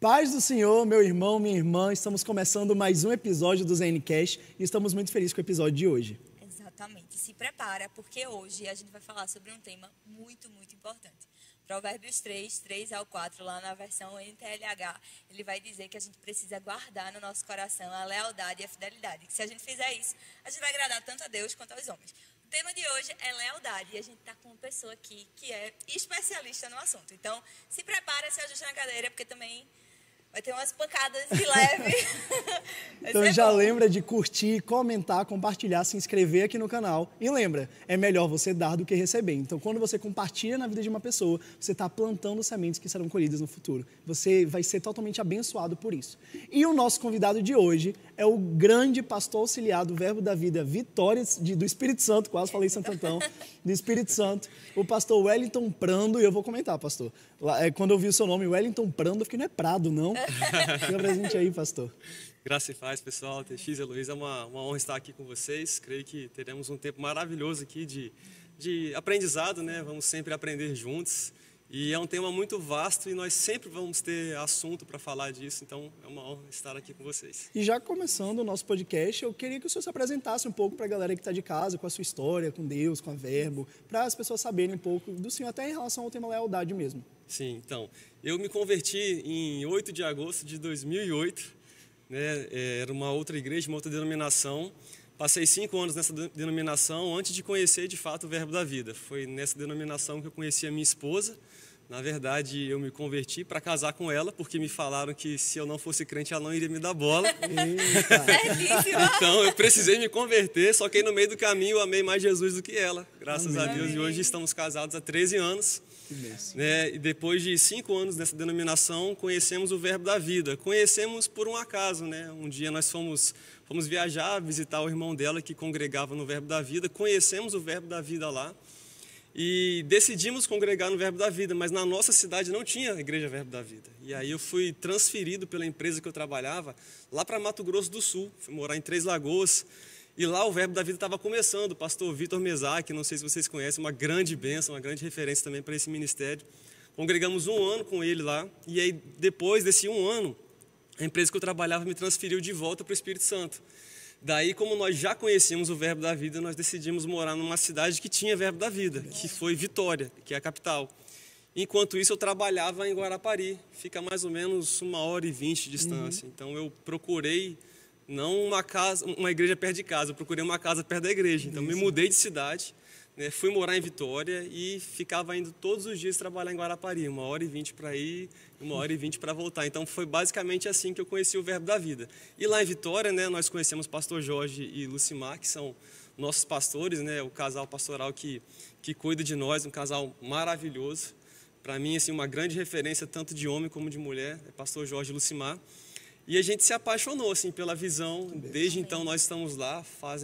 Paz do Senhor, meu irmão, minha irmã, estamos começando mais um episódio do ZNCast e estamos muito felizes com o episódio de hoje. Exatamente, se prepara, porque hoje a gente vai falar sobre um tema muito importante. Provérbios 3 ao 4, lá na versão NTLH, ele vai dizer que a gente precisa guardar no nosso coração a lealdade e a fidelidade. Que se a gente fizer isso, a gente vai agradar tanto a Deus quanto aos homens. O tema de hoje é lealdade e a gente está com uma pessoa aqui que é especialista no assunto. Então, se prepara, se ajuste na cadeira, porque também vai ter umas pancadas de leve. Então já lembra de curtir, comentar, compartilhar, se inscrever aqui no canal. E lembra, é melhor você dar do que receber. Então quando você compartilha na vida de uma pessoa, você está plantando sementes que serão colhidas no futuro. Você vai ser totalmente abençoado por isso. E o nosso convidado de hoje é o grande pastor auxiliar do Verbo da Vida, Vitória do Espírito Santo, quase falei Santo Antão, do Espírito Santo, o pastor Wellington Prando. E eu vou comentar, pastor. Quando eu vi o seu nome, Wellington Prando, eu fiquei, não é Prado, não? Fica presente aí, pastor. Graça e paz, pessoal. TX e Heloísa, é uma honra estar aqui com vocês. Creio que teremos um tempo maravilhoso aqui de aprendizado, né? Vamos sempre aprender juntos. E é um tema muito vasto e nós sempre vamos ter assunto para falar disso. Então, é uma honra estar aqui com vocês. E já começando o nosso podcast, eu queria que o senhor se apresentasse um pouco para a galera que está de casa, com a sua história, com Deus, com a Verbo, para as pessoas saberem um pouco do senhor, até em relação ao tema lealdade mesmo. Sim, então, eu me converti em 8 de agosto de 2008, né? Era uma outra igreja, uma outra denominação. Passei 5 anos nessa denominação antes de conhecer, de fato, o Verbo da Vida. Foi nessa denominação que eu conheci a minha esposa. Na verdade, eu me converti para casar com ela, porque me falaram que se eu não fosse crente, ela não iria me dar bola. Então, eu precisei me converter, só que aí no meio do caminho eu amei mais Jesus do que ela, graças a Deus. E hoje estamos casados há 13 anos. Né? E depois de 5 anos nessa denominação, conhecemos o Verbo da Vida. Conhecemos por um acaso, né? Um dia nós fomos viajar, visitar o irmão dela que congregava no Verbo da Vida. Conhecemos o Verbo da Vida lá. E decidimos congregar no Verbo da Vida, mas na nossa cidade não tinha igreja Verbo da Vida. E aí eu fui transferido pela empresa que eu trabalhava lá para Mato Grosso do Sul, fui morar em Três Lagoas. E lá o Verbo da Vida estava começando, o pastor Vitor Mesac, não sei se vocês conhecem, uma grande bênção, uma grande referência também para esse ministério. Congregamos 1 ano com ele lá, e aí depois desse 1 ano, a empresa que eu trabalhava me transferiu de volta para o Espírito Santo. Daí, como nós já conhecíamos o Verbo da Vida, nós decidimos morar numa cidade que tinha Verbo da Vida, que foi Vitória, que é a capital. Enquanto isso, eu trabalhava em Guarapari, fica mais ou menos 1h20 de distância. Então, eu procurei não uma igreja perto de casa, eu procurei uma casa perto da igreja. Então, me mudei de cidade, né, fui morar em Vitória e ficava indo todos os dias trabalhar em Guarapari, 1h20 para ir, 1h20 para voltar. Então, foi basicamente assim que eu conheci o Verbo da Vida. E lá em Vitória, né, nós conhecemos o pastor Jorge e Lucimar, que são nossos pastores, né, o casal pastoral que cuida de nós, um casal maravilhoso. Para mim, assim, uma grande referência, tanto de homem como de mulher, é pastor Jorge e Lucimar. E a gente se apaixonou assim, pela visão. Desde então, nós estamos lá, faz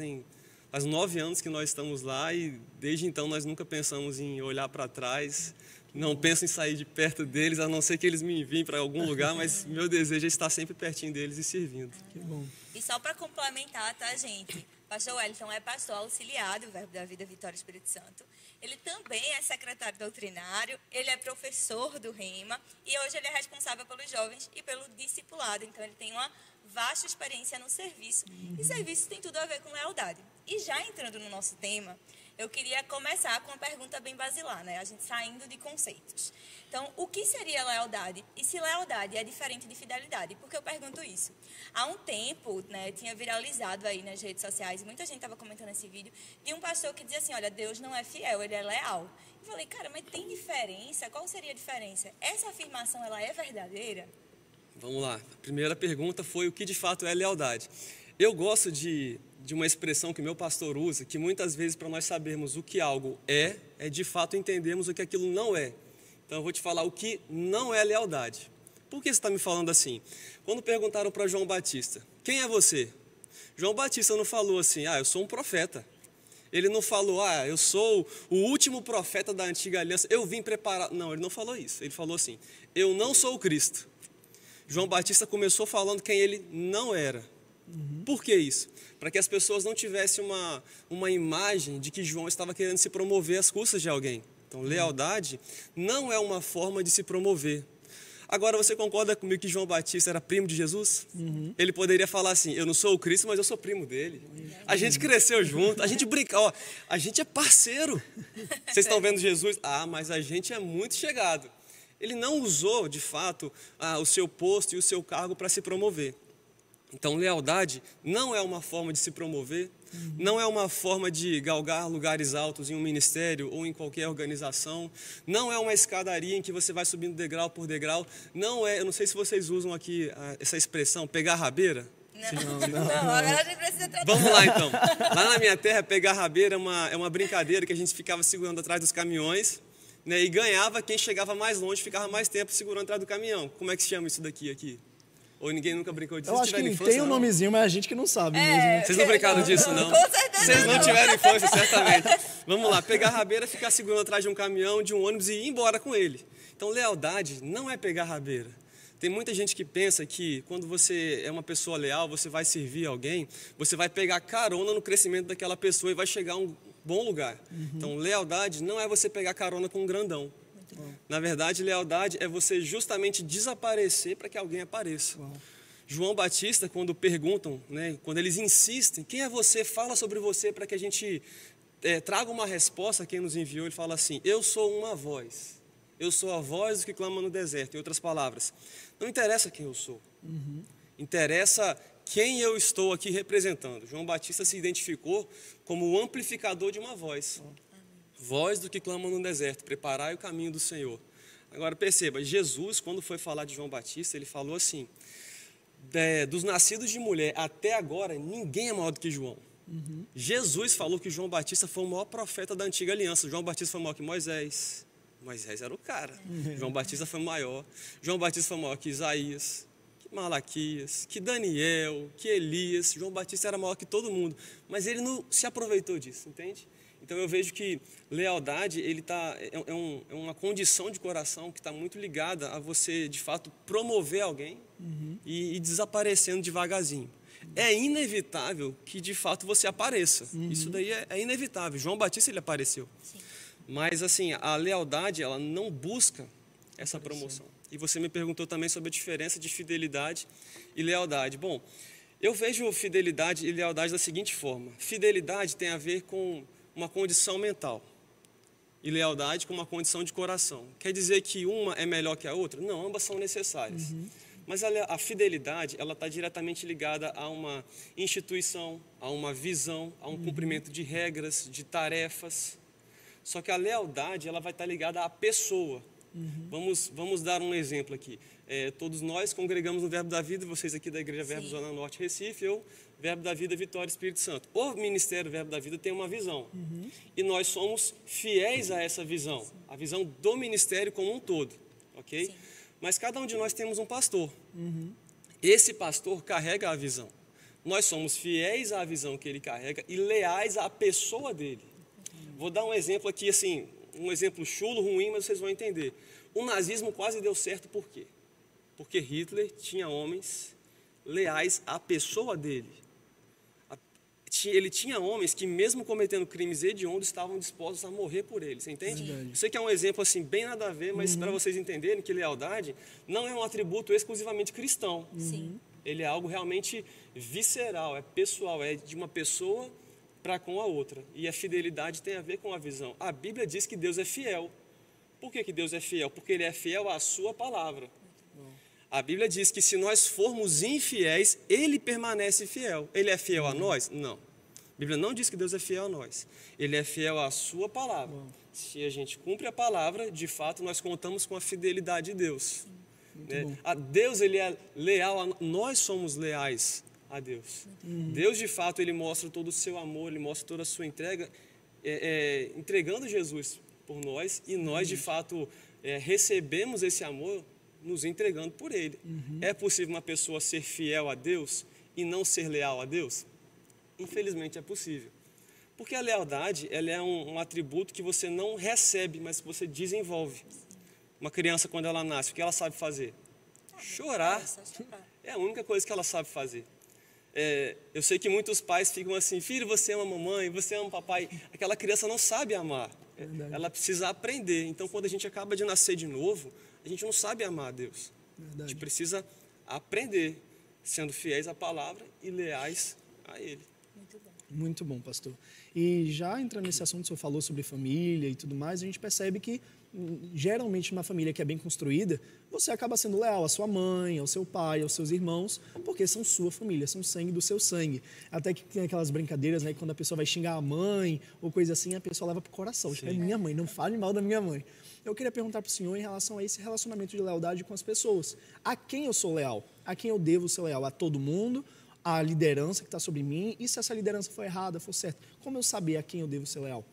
9 anos que nós estamos lá e desde então nós nunca pensamos em olhar para trás. Não penso em sair de perto deles, a não ser que eles me enviem para algum lugar, mas meu desejo é estar sempre pertinho deles e servindo. Que bom. E só para complementar, tá, gente? Pastor Wellington é pastor auxiliar do Verbo da Vida Vitória Espírito Santo. Ele também é secretário doutrinário, ele é professor do Rema e hoje ele é responsável pelos jovens e pelo discipulado. Então, ele tem uma vasta experiência no serviço. E serviço tem tudo a ver com lealdade. E já entrando no nosso tema, eu queria começar com uma pergunta bem basilar, né? A gente saindo de conceitos. Então, o que seria lealdade? E se lealdade é diferente de fidelidade? Por que eu pergunto isso? Há um tempo, né, tinha viralizado aí nas redes sociais, muita gente estava comentando esse vídeo, de um pastor que dizia assim, olha, Deus não é fiel, ele é leal. Eu falei, cara, mas tem diferença? Qual seria a diferença? Essa afirmação, ela é verdadeira? Vamos lá. A primeira pergunta foi o que de fato é lealdade. Eu gosto de uma expressão que meu pastor usa, que muitas vezes para nós sabermos o que algo é de fato entendermos o que aquilo não é. Então eu vou te falar o que não é lealdade. Por que você está me falando assim? Quando perguntaram para João Batista, quem é você? João Batista não falou assim, eu sou um profeta. Ele não falou, eu sou o último profeta da antiga aliança, eu vim preparar. Não, ele não falou isso. Ele falou assim, eu não sou o Cristo. João Batista começou falando quem ele não era. Por que isso? Para que as pessoas não tivessem uma imagem de que João estava querendo se promover às custas de alguém. Então, lealdade não é uma forma de se promover. Agora, você concorda comigo que João Batista era primo de Jesus? Ele poderia falar assim, eu não sou o Cristo, mas eu sou primo dele. A gente cresceu junto, a gente brinca, ó, a gente é parceiro. Vocês estão vendo Jesus? Ah, mas a gente é muito chegado. Ele não usou, de fato, o seu posto e o seu cargo para se promover. Então, lealdade não é uma forma de se promover, não é uma forma de galgar lugares altos em um ministério ou em qualquer organização, não é uma escadaria em que você vai subindo degrau por degrau, não é, eu não sei se vocês usam aqui essa expressão, pegar rabeira. Não, agora a gente precisa tratar. Vamos lá, então. Lá na minha terra, pegar rabeira é uma brincadeira que a gente ficava segurando atrás dos caminhões, né, e ganhava quem chegava mais longe, ficava mais tempo segurando atrás do caminhão. Como é que se chama isso daqui aqui? Ou ninguém nunca brincou disso? Eu acho que tem um nomezinho, mas a gente que não sabe mesmo. Vocês não brincaram disso, não? Com certeza. Vocês não tiveram infância, certamente. Vamos lá, pegar rabeira, ficar segurando atrás de um caminhão, de um ônibus e ir embora com ele. Então, lealdade não é pegar rabeira. Tem muita gente que pensa que quando você é uma pessoa leal, você vai servir alguém, você vai pegar carona no crescimento daquela pessoa e vai chegar a um bom lugar. Então, lealdade não é você pegar carona com um grandão. Na verdade, lealdade é você justamente desaparecer para que alguém apareça. João Batista, quando perguntam, né, quando eles insistem, quem é você? Fala sobre você para que a gente traga uma resposta a quem nos enviou. Ele fala assim, eu sou uma voz. Eu sou a voz que clama no deserto. Em outras palavras, não interessa quem eu sou. Interessa quem eu estou aqui representando. João Batista se identificou como o amplificador de uma voz. Voz do que clama no deserto, preparai o caminho do Senhor. Agora perceba, Jesus, quando foi falar de João Batista, ele falou assim, dos nascidos de mulher até agora, ninguém é maior do que João. Jesus falou que João Batista foi o maior profeta da antiga aliança. João Batista foi maior que Moisés. Moisés era o cara. João Batista foi maior. João Batista foi maior que Isaías, que Malaquias, que Daniel, que Elias. João Batista era maior que todo mundo. Mas ele não se aproveitou disso, entende? Então eu vejo que lealdade é uma condição de coração que está muito ligada a você, de fato, promover alguém e ir desaparecendo devagarzinho. É inevitável que, de fato, você apareça. Isso daí é inevitável. João Batista, ele apareceu. Sim. Mas, assim, a lealdade, ela não busca essa promoção. E você me perguntou também sobre a diferença de fidelidade e lealdade. Bom, eu vejo fidelidade e lealdade da seguinte forma. Fidelidade tem a ver com uma condição mental e lealdade com uma condição de coração. Quer dizer que uma é melhor que a outra? Não, ambas são necessárias. Mas a fidelidade, ela está diretamente ligada a uma instituição, a uma visão, a um cumprimento de regras, de tarefas. Só que a lealdade, ela vai estar ligada à pessoa. Vamos dar um exemplo aqui. Todos nós congregamos no Verbo da Vida, vocês aqui da Igreja Verbo Zona Norte Recife, eu, Verbo da Vida Vitória Espírito Santo. O Ministério Verbo da Vida tem uma visão. E nós somos fiéis a essa visão, a visão do ministério como um todo, ok? Sim. Mas cada um de nós temos um pastor. Esse pastor carrega a visão. Nós somos fiéis à visão que ele carrega e leais à pessoa dele. Vou dar um exemplo aqui, assim, um exemplo chulo, ruim, mas vocês vão entender. O nazismo quase deu certo por quê? Porque Hitler tinha homens leais à pessoa dele. Ele tinha homens que, mesmo cometendo crimes hediondos, estavam dispostos a morrer por ele, você entende? Eu sei que é um exemplo assim, bem nada a ver, mas para vocês entenderem que lealdade não é um atributo exclusivamente cristão. Ele é algo realmente visceral, é pessoal, é de uma pessoa para com a outra. E a fidelidade tem a ver com a visão. A Bíblia diz que Deus é fiel. Por que Deus é fiel? Porque Ele é fiel à sua palavra. A Bíblia diz que se nós formos infiéis, Ele permanece fiel. Ele é fiel a nós? Não. A Bíblia não diz que Deus é fiel a nós. Ele é fiel à sua palavra. Se a gente cumpre a palavra, de fato, nós contamos com a fidelidade de Deus. A Deus, Ele é leal a nós, somos leais a Deus. Deus, de fato, Ele mostra todo o seu amor, Ele mostra toda a sua entrega, entregando Jesus por nós, e nós, de fato, recebemos esse amor nos entregando por Ele. É possível uma pessoa ser fiel a Deus e não ser leal a Deus? Infelizmente é possível. Porque a lealdade, ela é um atributo que você não recebe, mas que você desenvolve. Uma criança, quando ela nasce, o que ela sabe fazer? Chorar. É a única coisa que ela sabe fazer. Eu sei que muitos pais ficam assim, filho, você ama a mamãe, você ama o papai. Aquela criança não sabe amar. Ela precisa aprender. Então, quando a gente acaba de nascer de novo, a gente não sabe amar a Deus. Verdade. A gente precisa aprender, sendo fiéis à palavra e leais a Ele. Muito bom. Muito bom, pastor. E já entrando nesse assunto, o senhor falou sobre família e tudo mais, a gente percebe que, geralmente, numa família que é bem construída, você acaba sendo leal à sua mãe, ao seu pai, aos seus irmãos, porque são sua família, são sangue do seu sangue. Até que tem aquelas brincadeiras, né, que quando a pessoa vai xingar a mãe ou coisa assim, a pessoa leva pro coração. Tipo, é minha mãe, não fale mal da minha mãe. Eu queria perguntar para o senhor em relação a esse relacionamento de lealdade com as pessoas. A quem eu sou leal? A quem eu devo ser leal? A todo mundo? A liderança que está sobre mim? E se essa liderança for errada, for certa? Como eu saber a quem eu devo ser leal?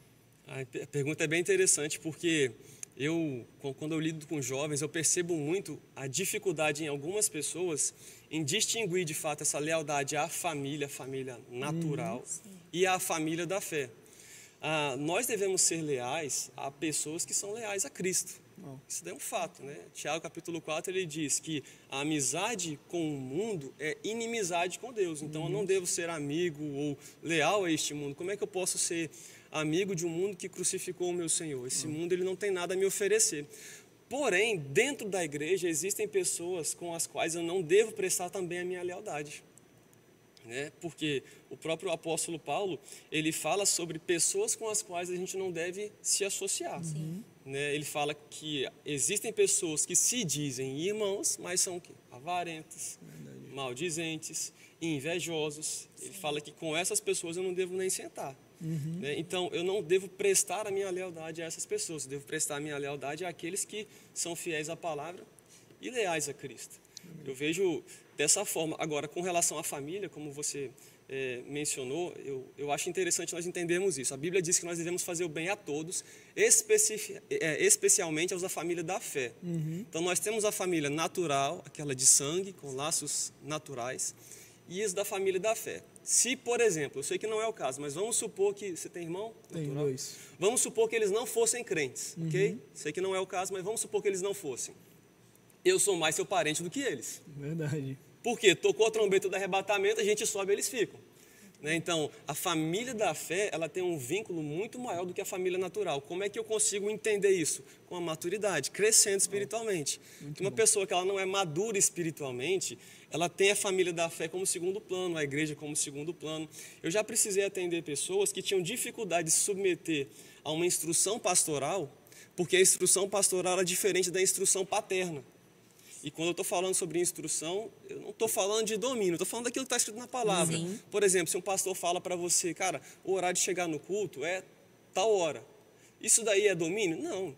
A pergunta é bem interessante, porque quando eu lido com jovens, eu percebo muito a dificuldade em algumas pessoas em distinguir, de fato, essa lealdade à família, a família natural, e à família da fé. Nós devemos ser leais a pessoas que são leais a Cristo. Isso daí é um fato, né? Tiago, capítulo 4, ele diz que a amizade com o mundo é inimizade com Deus. Então, eu não devo ser amigo ou leal a este mundo. Como é que eu posso ser amigo de um mundo que crucificou o meu Senhor? Esse mundo, ele não tem nada a me oferecer. Porém, dentro da igreja, existem pessoas com as quais eu não devo prestar também a minha lealdade. Né? Porque o próprio apóstolo Paulo, ele fala sobre pessoas com as quais a gente não deve se associar. Né? Ele fala que existem pessoas que se dizem irmãos, mas são avarentos, maldizentes, invejosos. Ele fala que com essas pessoas eu não devo nem sentar. Né? Então, eu não devo prestar a minha lealdade a essas pessoas, eu devo prestar a minha lealdade àqueles que são fiéis à palavra e leais a Cristo. Eu vejo dessa forma. Agora, com relação à família, como você mencionou, eu acho interessante nós entendermos isso. A Bíblia diz que nós devemos fazer o bem a todos, especialmente aos da família da fé. Então, nós temos a família natural, aquela de sangue, com laços naturais, e os da família da fé. Se, por exemplo, eu sei que não é o caso, mas vamos supor que... Você tem irmão? Tem dois. Vamos supor que eles não fossem crentes, ok? Sei que não é o caso, mas vamos supor que eles não fossem. Eu sou mais seu parente do que eles. Verdade. Porque tocou a trombeta do arrebatamento, a gente sobe, eles ficam. Né? Então, a família da fé, ela tem um vínculo muito maior do que a família natural. Como é que eu consigo entender isso? Com a maturidade, crescendo espiritualmente. Uma pessoa que ela não é madura espiritualmente, ela tem a família da fé como segundo plano, a igreja como segundo plano. Eu já precisei atender pessoas que tinham dificuldade de se submeter a uma instrução pastoral, porque a instrução pastoral é diferente da instrução paterna. E quando eu estou falando sobre instrução, eu não estou falando de domínio, estou falando daquilo que está escrito na palavra. Por exemplo, se um pastor fala para você, cara, o horário de chegar no culto é tal hora. Isso daí é domínio? Não.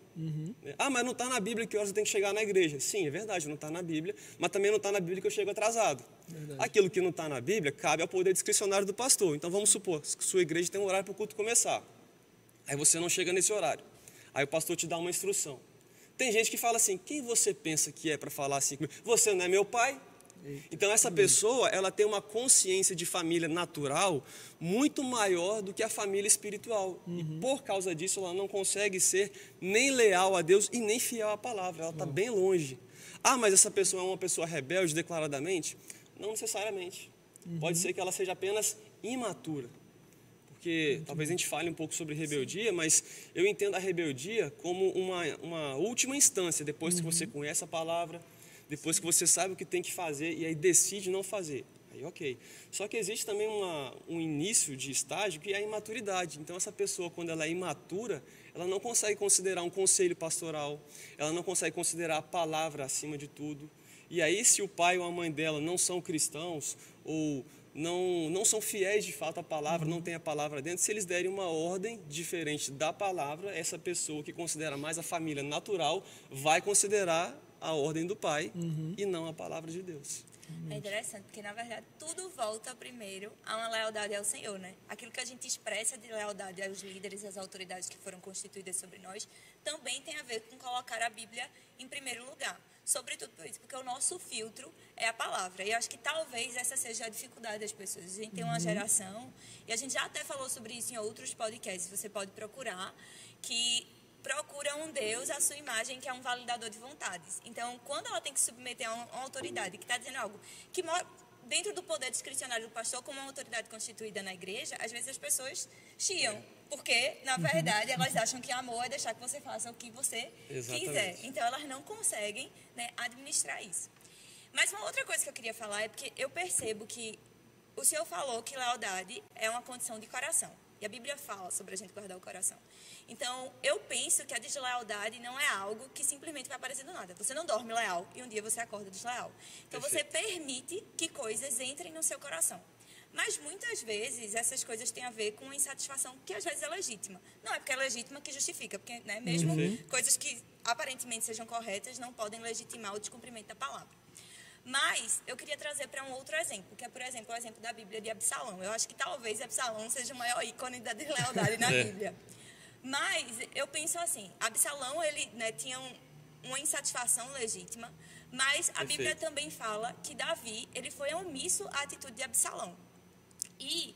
Mas não está na Bíblia que horas eu tenho que chegar na igreja. Sim, é verdade, não está na Bíblia, mas também não está na Bíblia que eu chego atrasado. Verdade. Aquilo que não está na Bíblia cabe ao poder discricionário do pastor. Então vamos supor que sua igreja tem um horário para o culto começar. Aí você não chega nesse horário. Aí o pastor te dá uma instrução. Tem gente que fala assim, quem você pensa que é para falar assim comigo? Você não é meu pai? Então essa pessoa, ela tem uma consciência de família natural muito maior do que a família espiritual. E por causa disso ela não consegue ser nem leal a Deus e nem fiel à palavra. Ela está bem longe. Mas essa pessoa é uma pessoa rebelde declaradamente? Não necessariamente. Pode ser que ela seja apenas imatura. Porque talvez a gente fale um pouco sobre rebeldia, mas eu entendo a rebeldia como uma última instância, depois que você conhece a palavra, depois que você sabe o que tem que fazer e aí decide não fazer. Aí ok. Só que existe também um início de estágio que é a imaturidade. Então essa pessoa, quando ela é imatura, ela não consegue considerar um conselho pastoral, ela não consegue considerar a palavra acima de tudo. E aí se o pai ou a mãe dela não são cristãos ou não são fiéis de fato à palavra, não tem a palavra dentro, se eles derem uma ordem diferente da palavra, essa pessoa que considera mais a família natural vai considerar a ordem do pai e não a palavra de Deus. É interessante, porque na verdade tudo volta primeiro a uma lealdade ao Senhor, né? Aquilo que a gente expressa de lealdade aos líderes, às autoridades que foram constituídas sobre nós, também tem a ver com colocar a Bíblia em primeiro lugar. Sobretudo por isso, porque o nosso filtro é a palavra. E eu acho que talvez essa seja a dificuldade das pessoas. A gente tem uma geração, e a gente já até falou sobre isso em outros podcasts, você pode procurar, que procura um Deus à sua imagem, que é um validador de vontades. Então, quando ela tem que submeter a uma autoridade que está dizendo algo que dentro do poder discricionário do pastor, como uma autoridade constituída na igreja, às vezes as pessoas chiam, porque, na verdade, elas acham que amor é deixar que você faça o que você quiser. Então, elas não conseguem, né, administrar isso. Mas uma outra coisa que eu queria falar é porque eu percebo que o Senhor falou que lealdade é uma condição de coração. E a Bíblia fala sobre a gente guardar o coração. Então, eu penso que a deslealdade não é algo que simplesmente vai aparecer do nada. Você não dorme leal e um dia você acorda desleal. Então, você permite que coisas entrem no seu coração. Mas, muitas vezes, essas coisas têm a ver com uma insatisfação que, às vezes, é legítima. Não é porque é legítima que justifica, porque né, mesmo coisas que aparentemente sejam corretas não podem legitimar o descumprimento da palavra. Mas eu queria trazer para um outro exemplo, que é, por exemplo, o exemplo da Bíblia de Absalão. Eu acho que talvez Absalão seja o maior ícone da deslealdade na Bíblia. Mas eu penso assim, Absalão, ele né, tinha uma insatisfação legítima, mas a Bíblia também fala que Davi, ele foi omisso à atitude de Absalão. E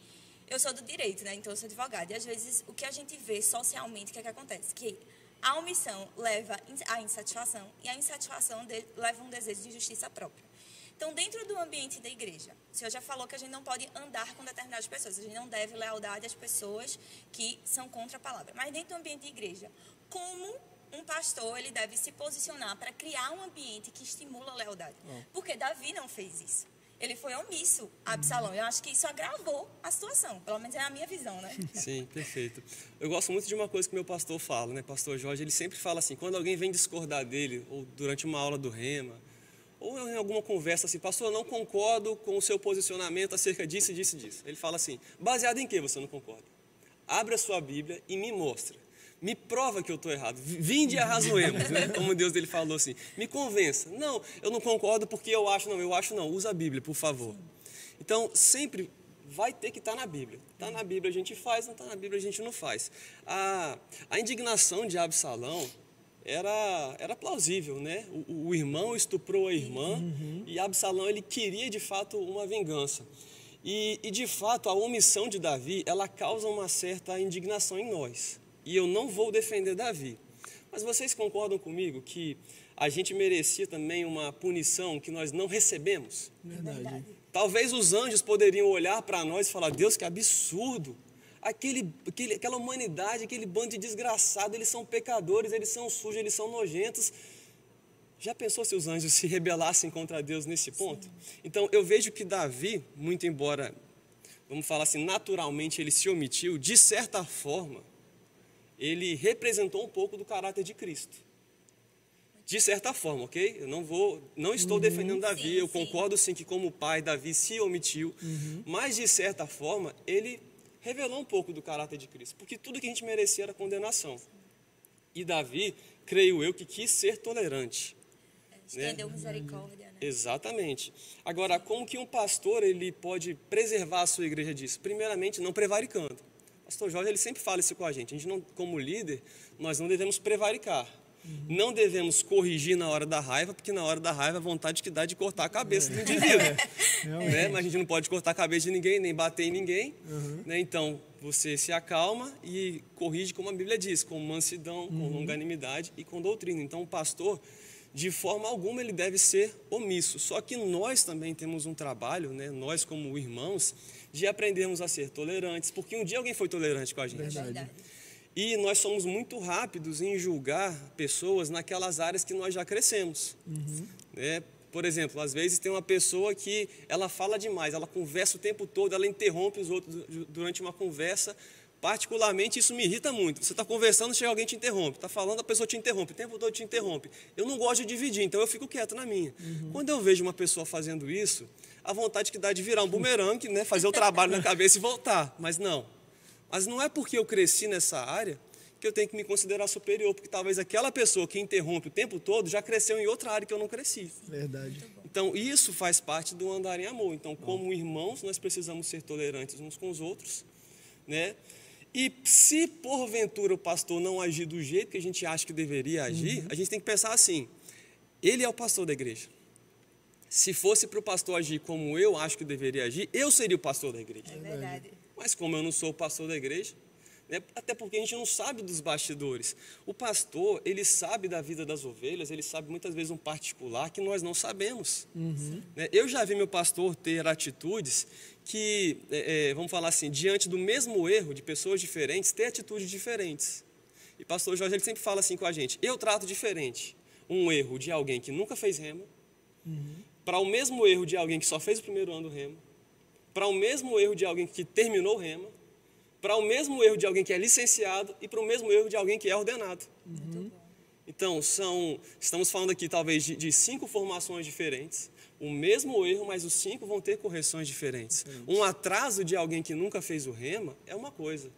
eu sou do direito, né? Então eu sou advogada. E às vezes o que a gente vê socialmente, o que é que acontece? Que a omissão leva à insatisfação e a insatisfação leva a um desejo de justiça própria. Então, dentro do ambiente da igreja, o Senhor já falou que a gente não pode andar com determinadas pessoas, a gente não deve lealdade às pessoas que são contra a palavra. Mas dentro do ambiente da igreja, como um pastor ele deve se posicionar para criar um ambiente que estimula a lealdade? Porque Davi não fez isso. Ele foi omisso a Absalão. Eu acho que isso agravou a situação, pelo menos é a minha visão, né? Sim, perfeito. Eu gosto muito de uma coisa que meu pastor fala, né? Pastor Jorge, ele sempre fala assim, quando alguém vem discordar dele, ou durante uma aula do Rema, ou em alguma conversa assim, pastor, eu não concordo com o seu posicionamento acerca disso, disso, disso. Ele fala assim, baseado em que você não concorda? Abra a sua Bíblia e me mostra. Me prova que eu estou errado. Vinde e arrazoemos, né? Como Deus dele falou assim. Me convença. Não, eu não concordo porque eu acho não. Usa a Bíblia, por favor. Então, sempre vai ter que estar na Bíblia. Está na Bíblia a gente faz, não está na Bíblia a gente não faz. A indignação de Absalão era plausível, né? O irmão estuprou a irmã e Absalão ele queria de fato uma vingança. E de fato a omissão de Davi ela causa uma certa indignação em nós. E eu não vou defender Davi. Mas vocês concordam comigo que a gente merecia também uma punição que nós não recebemos? Verdade. Talvez os anjos poderiam olhar para nós e falar, Deus, que absurdo. Aquela humanidade, aquele bando de desgraçados, eles são pecadores, eles são sujos, eles são nojentos. Já pensou se os anjos se rebelassem contra Deus nesse ponto? Sim. Então, eu vejo que Davi, muito embora, vamos falar assim, naturalmente ele se omitiu, de certa forma, ele representou um pouco do caráter de Cristo. De certa forma, ok? Eu não estou defendendo Davi, eu concordo sim que como pai, Davi se omitiu, mas de certa forma, ele revelou um pouco do caráter de Cristo, porque tudo que a gente merecia era condenação. E Davi, creio eu, que quis ser tolerante. Estendeu misericórdia, né? Exatamente. Agora, como que um pastor ele pode preservar a sua igreja disso? Primeiramente, não prevaricando. O pastor Jorge ele sempre fala isso com a gente. A gente não, como líder, nós não devemos prevaricar. Não devemos corrigir na hora da raiva, porque na hora da raiva a vontade que dá de cortar a cabeça do indivíduo. Né? Mas a gente não pode cortar a cabeça de ninguém, nem bater em ninguém. Né? Então, você se acalma e corrige como a Bíblia diz, com mansidão, com longanimidade e com doutrina. Então, o pastor, de forma alguma, ele deve ser omisso. Só que nós também temos um trabalho, né? Nós como irmãos, de aprendermos a ser tolerantes, porque um dia alguém foi tolerante com a gente. Verdade. E nós somos muito rápidos em julgar pessoas naquelas áreas que nós já crescemos. Né? Por exemplo, às vezes tem uma pessoa que ela fala demais, ela conversa o tempo todo, ela interrompe os outros durante uma conversa. Particularmente, isso me irrita muito. Você está conversando, chega alguém e te interrompe. Está falando, a pessoa te interrompe, o tempo todo te interrompe. Eu não gosto de dividir, então eu fico quieto na minha. Quando eu vejo uma pessoa fazendo isso, a vontade que dá de virar um bumerangue, né? Fazer o trabalho na cabeça e voltar. Mas não é porque eu cresci nessa área que eu tenho que me considerar superior, porque talvez aquela pessoa que interrompe o tempo todo já cresceu em outra área que eu não cresci. Verdade. Então, isso faz parte do andar em amor. Então, como irmãos, nós precisamos ser tolerantes uns com os outros, né? E se, porventura, o pastor não agir do jeito que a gente acha que deveria agir, a gente tem que pensar assim, ele é o pastor da igreja. Se fosse para o pastor agir como eu acho que deveria agir, eu seria o pastor da igreja. É verdade. Mas como eu não sou o pastor da igreja, né, até porque a gente não sabe dos bastidores. O pastor, ele sabe da vida das ovelhas, ele sabe muitas vezes um particular que nós não sabemos. Né? Eu já vi meu pastor ter atitudes que, vamos falar assim, diante do mesmo erro de pessoas diferentes, ter atitudes diferentes. E pastor Jorge ele sempre fala assim com a gente, eu trato diferente um erro de alguém que nunca fez rema, para o mesmo erro de alguém que só fez o primeiro ano do rema, para o mesmo erro de alguém que terminou o rema, para o mesmo erro de alguém que é licenciado e para o mesmo erro de alguém que é ordenado. Então, estamos falando aqui talvez de 5 formações diferentes, o mesmo erro, mas os 5 vão ter correções diferentes. Um atraso de alguém que nunca fez o rema é uma coisa.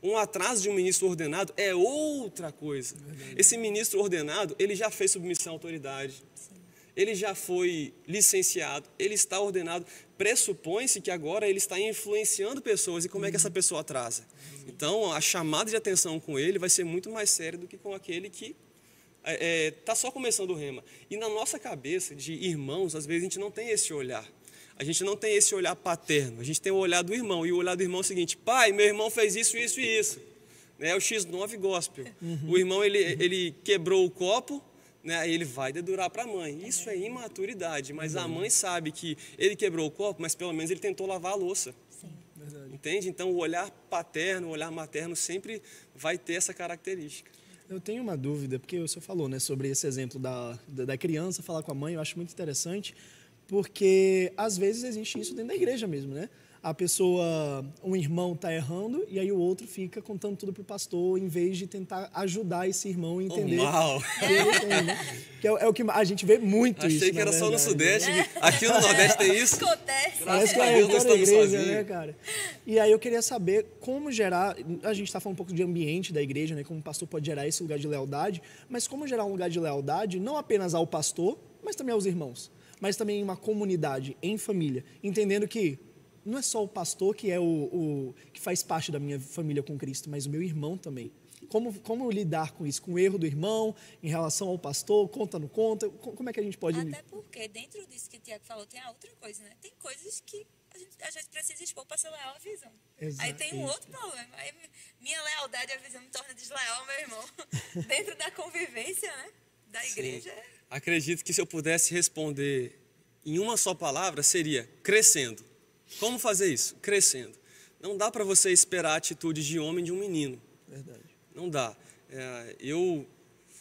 Um atraso de um ministro ordenado é outra coisa. Esse ministro ordenado, ele já fez submissão à autoridade. Ele já foi licenciado, ele está ordenado. Pressupõe-se que agora ele está influenciando pessoas. E como é que essa pessoa atrasa? Então, a chamada de atenção com ele vai ser muito mais séria do que com aquele que está só começando o rema. E na nossa cabeça de irmãos, às vezes a gente não tem esse olhar. A gente não tem esse olhar paterno. A gente tem o olhar do irmão. E o olhar do irmão é o seguinte: pai, meu irmão fez isso, isso e isso. É o X9 gospel. O irmão, ele quebrou o copo, né, aí ele vai dedurar para a mãe. Isso é imaturidade, mas a mãe sabe que ele quebrou o copo, mas pelo menos ele tentou lavar a louça. Sim. Entende? Então o olhar paterno, o olhar materno sempre vai ter essa característica. Eu tenho uma dúvida, porque você falou, né, sobre esse exemplo da criança falar com a mãe, eu acho muito interessante, porque às vezes existe isso dentro da igreja mesmo, né? A pessoa, um irmão está errando e aí o outro fica contando tudo para o pastor em vez de tentar ajudar esse irmão a entender. Que ele tem, né? Que é o que a gente vê muito. Achei isso, que era verdade, só no Sudeste. né? Aqui no Nordeste tem isso. Acontece. Parece que a é Deus, nós toda a estamos igreja, sozinhos. né, cara? E aí eu queria saber como gerar... A gente está falando um pouco de ambiente da igreja, né? Como o pastor pode gerar esse lugar de lealdade, mas como gerar um lugar de lealdade não apenas ao pastor, mas também aos irmãos, mas também em uma comunidade, em família, entendendo que não é só o pastor que é que faz parte da minha família com Cristo, mas o meu irmão também. Como lidar com isso? Com o erro do irmão em relação ao pastor? Conta, não conta? Como é que a gente pode... Até porque dentro disso que o Tiago falou tem a outra coisa, né? Tem coisas que a gente precisa expor para ser leal à visão. Exato. Aí tem um outro problema. Aí minha lealdade à visão me torna desleal ao meu irmão. Dentro da convivência, né? Da igreja. Acredito que se eu pudesse responder em uma só palavra, seria crescendo. Como fazer isso? Crescendo. Não dá para você esperar atitudes de homem de um menino. Verdade. Não dá.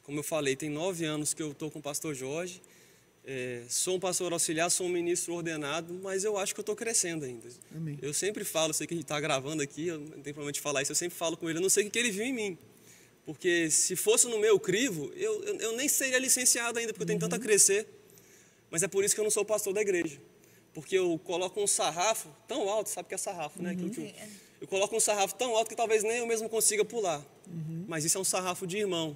Como eu falei, tem 9 anos que eu estou com o pastor Jorge. Sou um pastor auxiliar, sou um ministro ordenado, mas eu acho que eu estou crescendo ainda. Amém. Eu sempre falo, sei que a gente está gravando aqui, eu não tenho problema de falar isso, eu sempre falo com ele, eu não sei o que ele viu em mim. Porque se fosse no meu crivo, eu nem seria licenciado ainda, porque eu tenho tanto a crescer. Mas é por isso que eu não sou pastor da igreja. Porque eu coloco um sarrafo tão alto, sabe o que é sarrafo, né? Eu coloco um sarrafo tão alto que talvez nem eu mesmo consiga pular. Mas isso é um sarrafo de irmão.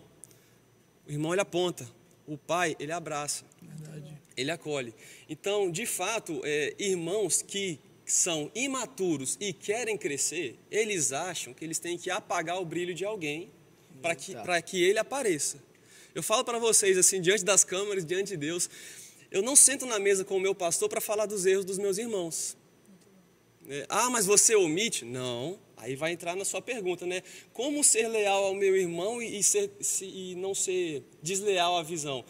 O irmão, ele aponta. O pai, ele abraça. Verdade. Ele acolhe. Então, de fato, irmãos que são imaturos e querem crescer, eles acham que eles têm que apagar o brilho de alguém para que ele apareça. Eu falo para vocês, assim, diante das câmeras, diante de Deus, eu não sento na mesa com o meu pastor para falar dos erros dos meus irmãos. Mas você omite? Não. Aí vai entrar na sua pergunta, né? Como ser leal ao meu irmão e não ser desleal à visão?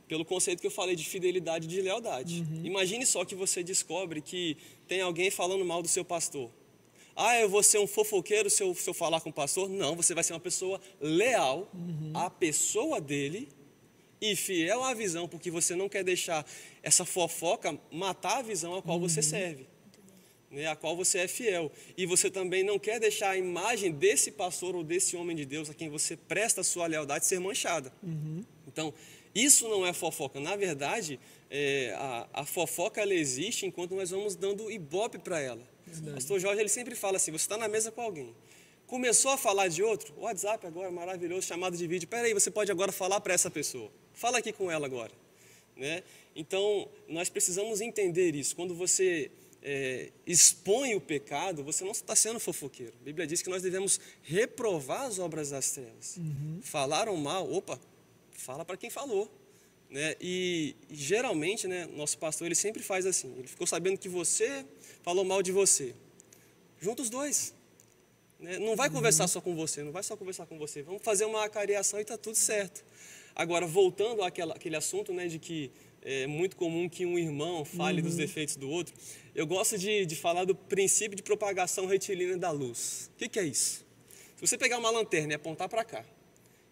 Pelo conceito que eu falei de fidelidade e de lealdade. Imagine só que você descobre que tem alguém falando mal do seu pastor. Eu vou ser um fofoqueiro se eu falar com o pastor? Não, você vai ser uma pessoa leal à pessoa dele e fiel à visão, porque você não quer deixar essa fofoca matar a visão a qual você serve, né, a qual você é fiel. E você também não quer deixar a imagem desse pastor ou desse homem de Deus a quem você presta a sua lealdade ser manchada. Então, isso não é fofoca. Na verdade, a fofoca ela existe enquanto nós vamos dando ibope para ela. O pastor Jorge ele sempre fala assim, você está na mesa com alguém, começou a falar de outro, o WhatsApp agora, maravilhoso, chamada de vídeo, peraí, você pode agora falar para essa pessoa, fala aqui com ela agora. Né? Então, nós precisamos entender isso, quando você expõe o pecado, você não está sendo fofoqueiro. A Bíblia diz que nós devemos reprovar as obras das trevas. Falaram mal, fala para quem falou. Né? E geralmente, né, nosso pastor ele sempre faz assim, ele ficou sabendo que você falou mal de você, junta os dois. Não vai conversar só com você, não vai só conversar com você. Vamos fazer uma acariação e está tudo certo. Agora, voltando àquele assunto, né, de que é muito comum que um irmão fale dos defeitos do outro, eu gosto de falar do princípio de propagação retilínea da luz. O que é isso? Se você pegar uma lanterna e apontar para cá,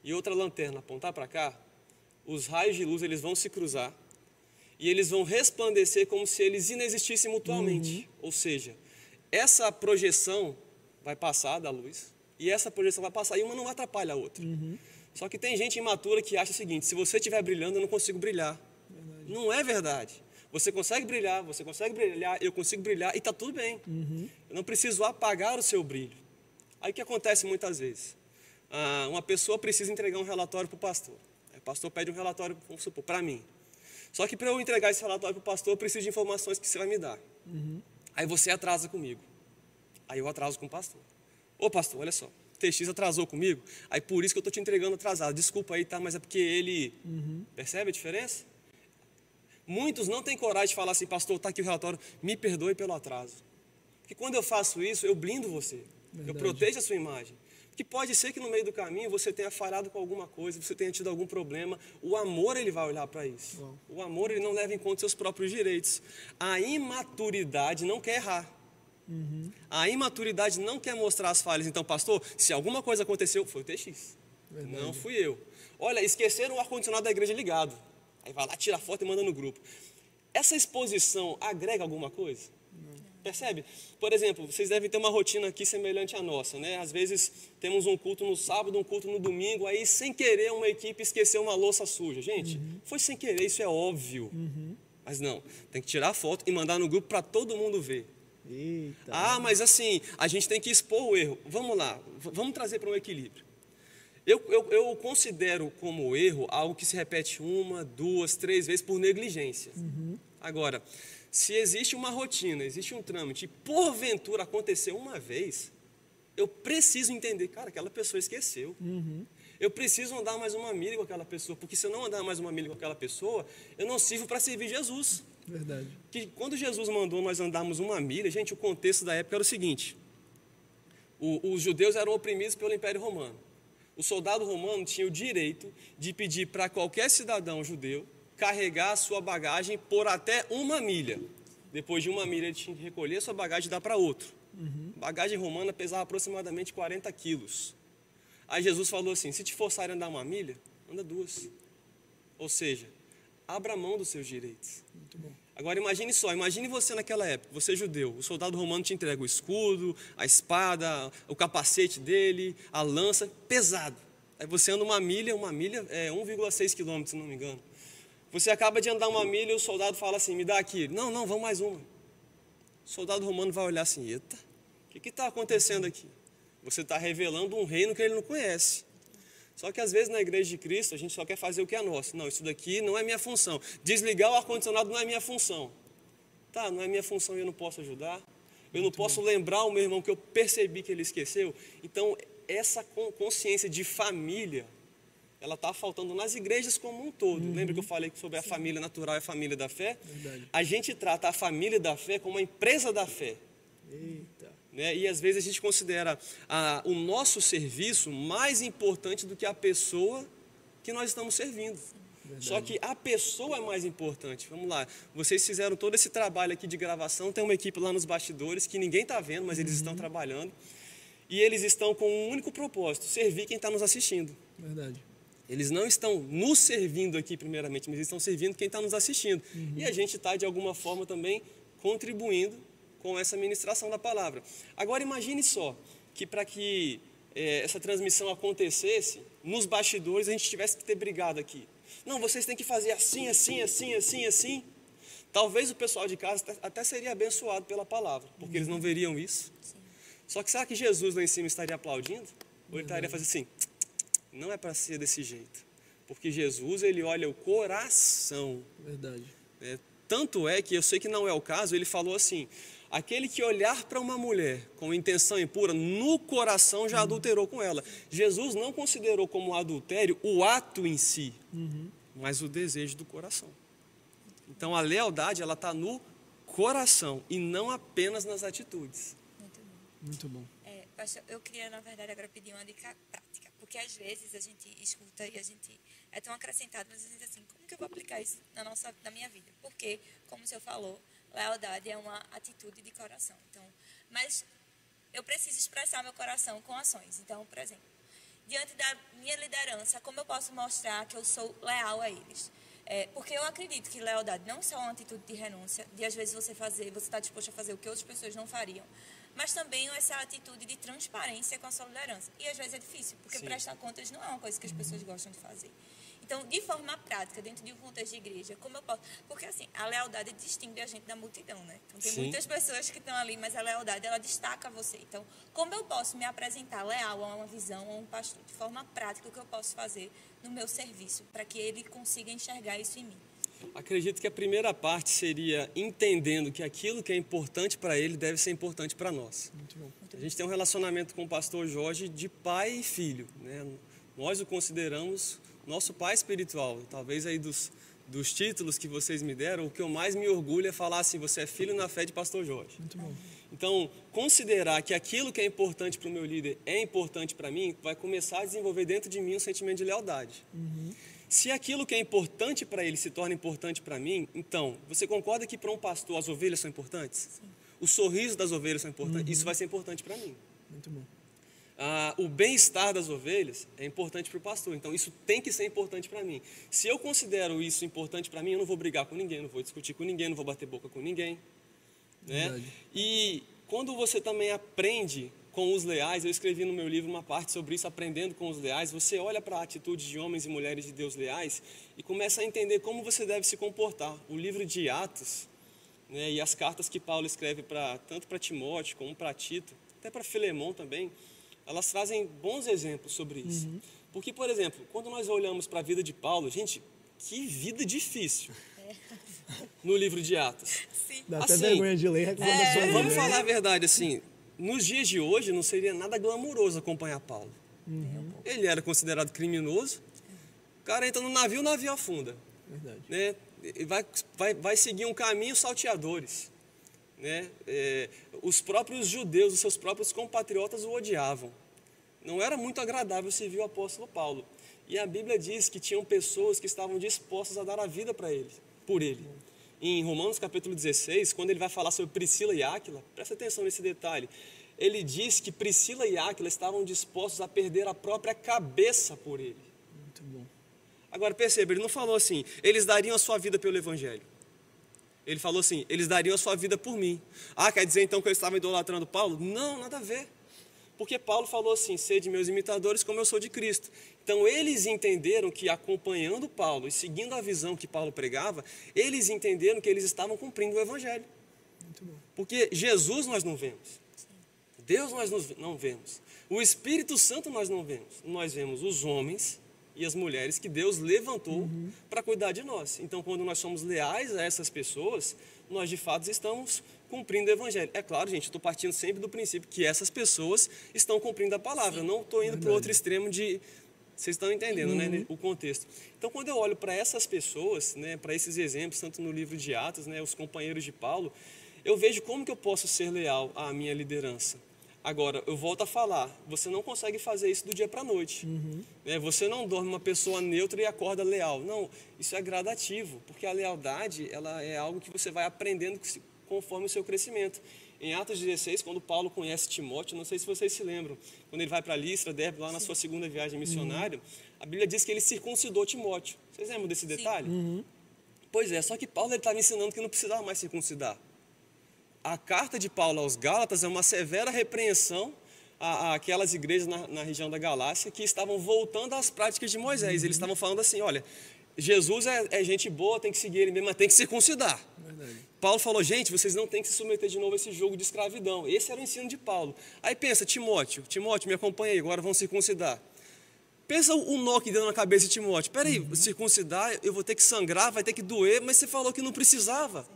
e outra lanterna apontar para cá, os raios de luz eles vão se cruzar, e eles vão resplandecer como se eles inexistissem mutuamente. Ou seja, essa projeção vai passar da luz e essa projeção vai passar e uma não atrapalha a outra. Só que tem gente imatura que acha o seguinte: se você estiver brilhando, eu não consigo brilhar. Verdade. Não é verdade. Você consegue brilhar, eu consigo brilhar e está tudo bem. Eu não preciso apagar o seu brilho. Aí o que acontece muitas vezes? Uma pessoa precisa entregar um relatório para o pastor. O pastor pede um relatório, vamos supor, para mim. Só que para eu entregar esse relatório para o pastor, eu preciso de informações que você vai me dar. Aí você atrasa comigo. Aí eu atraso com o pastor. Ô pastor, olha só, o TX atrasou comigo, aí por isso que eu estou te entregando atrasado. Desculpa aí, tá? Mas é porque ele... Percebe a diferença? Muitos não têm coragem de falar assim: pastor, está aqui o relatório, me perdoe pelo atraso. Porque quando eu faço isso, eu blindo você. Verdade. Eu protejo a sua imagem. Porque pode ser que no meio do caminho você tenha falhado com alguma coisa, você tenha tido algum problema. O amor, ele vai olhar para isso. Bom. O amor, ele não leva em conta seus próprios direitos. A imaturidade não quer errar. A imaturidade não quer mostrar as falhas. Então, pastor, se alguma coisa aconteceu, foi o TX. Verdade. Não fui eu. Olha, esqueceram o ar-condicionado da igreja ligado. Aí vai lá, tira a foto e manda no grupo. Essa exposição agrega alguma coisa? Não. Percebe? Por exemplo, vocês devem ter uma rotina aqui semelhante à nossa, né? Às vezes temos um culto no sábado, um culto no domingo, aí sem querer uma equipe esqueceu uma louça suja. Gente, foi sem querer, isso é óbvio. Mas não, tem que tirar a foto e mandar no grupo para todo mundo ver. Eita. Mas assim, a gente tem que expor o erro. Vamos lá, vamos trazer para um equilíbrio. Eu considero como erro algo que se repete 1, 2, 3 vezes por negligência. Agora, se existe uma rotina, existe um trâmite, e porventura aconteceu uma vez, eu preciso entender, cara, aquela pessoa esqueceu. Eu preciso andar mais uma milha com aquela pessoa, porque se eu não andar mais uma milha com aquela pessoa, eu não sirvo para servir Jesus. Verdade. Que quando Jesus mandou nós andarmos uma milha, gente, o contexto da época era o seguinte: os judeus eram oprimidos pelo Império Romano. O soldado romano tinha o direito de pedir para qualquer cidadão judeu carregar a sua bagagem por até 1 milha. Depois de 1 milha, ele tinha que recolher a sua bagagem e dar para outro. A bagagem romana pesava aproximadamente 40 quilos. Aí Jesus falou assim: se te forçarem a andar 1 milha, anda 2. Ou seja, abra mão dos seus direitos. Muito bom. Agora imagine só, imagine você naquela época, você judeu, o soldado romano te entrega o escudo, a espada, o capacete dele, a lança, pesado. Aí você anda 1 milha é 1,6 quilômetros, se não me engano. Você acaba de andar 1 milha e o soldado fala assim: me dá aqui. Não, vamos mais uma. O soldado romano vai olhar assim: eita, o que está acontecendo aqui? Você está revelando um reino que ele não conhece. Só que às vezes na igreja de Cristo a gente só quer fazer o que é nosso. Não, isso daqui não é minha função. Desligar o ar-condicionado não é minha função. Tá, não é minha função e eu não posso ajudar. Eu não posso lembrar o meu irmão que eu percebi que ele esqueceu. Então, essa consciência de família, ela está faltando nas igrejas como um todo. Lembra que eu falei sobre a família natural e a família da fé? Verdade. A gente trata a família da fé como uma empresa da fé. Eita. Né? E às vezes a gente considera o nosso serviço mais importante do que a pessoa que nós estamos servindo. Verdade. Só que a pessoa é mais importante. Vamos lá, vocês fizeram todo esse trabalho aqui de gravação, tem uma equipe lá nos bastidores que ninguém está vendo, mas eles estão trabalhando. E eles estão com um único propósito: servir quem está nos assistindo. Verdade. Eles não estão nos servindo aqui primeiramente, mas eles estão servindo quem está nos assistindo. E a gente está de alguma forma também contribuindo com essa ministração da palavra. Agora imagine só, que para que essa transmissão acontecesse, nos bastidores a gente tivesse que ter brigado aqui. Não, vocês têm que fazer assim, assim, assim, assim, assim. Talvez o pessoal de casa até seria abençoado pela palavra, porque eles não veriam isso. Sim. Só que será que Jesus lá em cima estaria aplaudindo? Ou ele estaria fazendo assim: não é para ser desse jeito. Porque Jesus, ele olha o coração. Verdade. Tanto é que, eu sei que não é o caso, ele falou assim: aquele que olhar para uma mulher com intenção impura, no coração já adulterou com ela. Jesus não considerou como adultério o ato em si, mas o desejo do coração. Então a lealdade, ela está no coração e não apenas nas atitudes. Muito bom. Muito bom. Pastor, eu queria, na verdade, agora pedir uma dica prática, porque às vezes a gente escuta e a gente é tão acrescentado, mas a gente diz assim: como que eu vou aplicar isso na minha vida? Porque, como o senhor falou, lealdade é uma atitude de coração. Então, mas eu preciso expressar meu coração com ações. Então, por exemplo, diante da minha liderança, como eu posso mostrar que eu sou leal a eles? Porque eu acredito que lealdade não é só uma atitude de renúncia, de às vezes você está disposto a fazer o que outras pessoas não fariam, mas também essa atitude de transparência com a sua liderança. E às vezes é difícil, porque prestar contas não é uma coisa que as pessoas gostam de fazer. Então, de forma prática, dentro de um contexto de igreja, como eu posso... Porque, assim, a lealdade distingue a gente da multidão, né? Então, tem muitas pessoas que estão ali, mas a lealdade, ela destaca você. Então, como eu posso me apresentar leal a uma visão, a um pastor? De forma prática, o que eu posso fazer no meu serviço, para que ele consiga enxergar isso em mim? Acredito que a primeira parte seria entendendo que aquilo que é importante para ele deve ser importante para nós. Muito bom. A gente tem um relacionamento com o pastor Jorge de pai e filho, né? Nós o consideramos nosso pai espiritual. Talvez aí dos títulos que vocês me deram, o que eu mais me orgulho é falar assim, você é filho na fé de pastor Jorge. Muito bom. Então, considerar que aquilo que é importante para o meu líder é importante para mim, vai começar a desenvolver dentro de mim um sentimento de lealdade. Se aquilo que é importante para ele se torna importante para mim, então, você concorda que para um pastor as ovelhas são importantes? Sim. O sorriso das ovelhas são importantes? Isso vai ser importante para mim. Muito bom. O bem-estar das ovelhas é importante para o pastor, então isso tem que ser importante para mim. Se eu considero isso importante para mim, eu não vou brigar com ninguém, não vou discutir com ninguém, não vou bater boca com ninguém, né? E quando você também aprende com os leais, eu escrevi no meu livro uma parte sobre isso, aprendendo com os leais, você olha para a atitude de homens e mulheres de Deus leais e começa a entender como você deve se comportar. O livro de Atos, né, e as cartas que Paulo escreve tanto para Timóteo como para Tito, até para Filemão também, elas trazem bons exemplos sobre isso. Porque, por exemplo, quando nós olhamos para a vida de Paulo, gente, que vida difícil no livro de Atos. Sim. Dá até vergonha de ler. Vamos falar a verdade, assim, nos dias de hoje não seria nada glamuroso acompanhar Paulo. Ele era considerado criminoso, o cara entra no navio, o navio afunda. Verdade. Né? E vai seguir um caminho salteadores. Né? Os próprios judeus, os seus próprios compatriotas o odiavam. Não era muito agradável servir o apóstolo Paulo. E a Bíblia diz que tinham pessoas que estavam dispostas a dar a vida por ele. Em Romanos capítulo 16, quando ele vai falar sobre Priscila e Áquila, presta atenção nesse detalhe, ele diz que Priscila e Áquila estavam dispostos a perder a própria cabeça por ele. Muito bom. Agora perceba, ele não falou assim, eles dariam a sua vida pelo evangelho. Ele falou assim, eles dariam a sua vida por mim. Quer dizer então que eu estava idolatrando Paulo? Não, nada a ver. Porque Paulo falou assim, sede meus imitadores como eu sou de Cristo. Então eles entenderam que acompanhando Paulo e seguindo a visão que Paulo pregava, eles entenderam que eles estavam cumprindo o evangelho. Muito bom. Porque Jesus nós não vemos. Deus nós não vemos. O Espírito Santo nós não vemos. Nós vemos os homens e as mulheres que Deus levantou para cuidar de nós. Então, quando nós somos leais a essas pessoas, nós de fato estamos cumprindo o evangelho. É claro, gente, eu estou partindo sempre do princípio que essas pessoas estão cumprindo a palavra. Eu não estou indo para o outro extremo de... Vocês estão entendendo, né, o contexto. Então, quando eu olho para essas pessoas, né, para esses exemplos, tanto no livro de Atos, né, os companheiros de Paulo, eu vejo como que eu posso ser leal à minha liderança. Agora, eu volto a falar, você não consegue fazer isso do dia para a noite. Né? Você não dorme uma pessoa neutra e acorda leal. Não, isso é gradativo, porque a lealdade ela é algo que você vai aprendendo conforme o seu crescimento. Em Atos 16, quando Paulo conhece Timóteo, não sei se vocês se lembram, quando ele vai para Listra, Derbe, lá na sua segunda viagem missionária, a Bíblia diz que ele circuncidou Timóteo. Vocês lembram desse detalhe? Pois é, só que Paulo estava ensinando que não precisava mais circuncidar. A carta de Paulo aos Gálatas é uma severa repreensão àquelas igrejas na região da Galácia que estavam voltando às práticas de Moisés. Eles estavam falando assim, olha, Jesus é gente boa, tem que seguir ele mesmo, mas tem que circuncidar. Verdade. Paulo falou, gente, vocês não têm que se submeter de novo a esse jogo de escravidão. Esse era o ensino de Paulo. Aí pensa, Timóteo, me acompanha aí, agora vão circuncidar. Pensa o nó que deu na cabeça de Timóteo. Peraí, circuncidar, eu vou ter que sangrar, vai ter que doer, mas você falou que não precisava.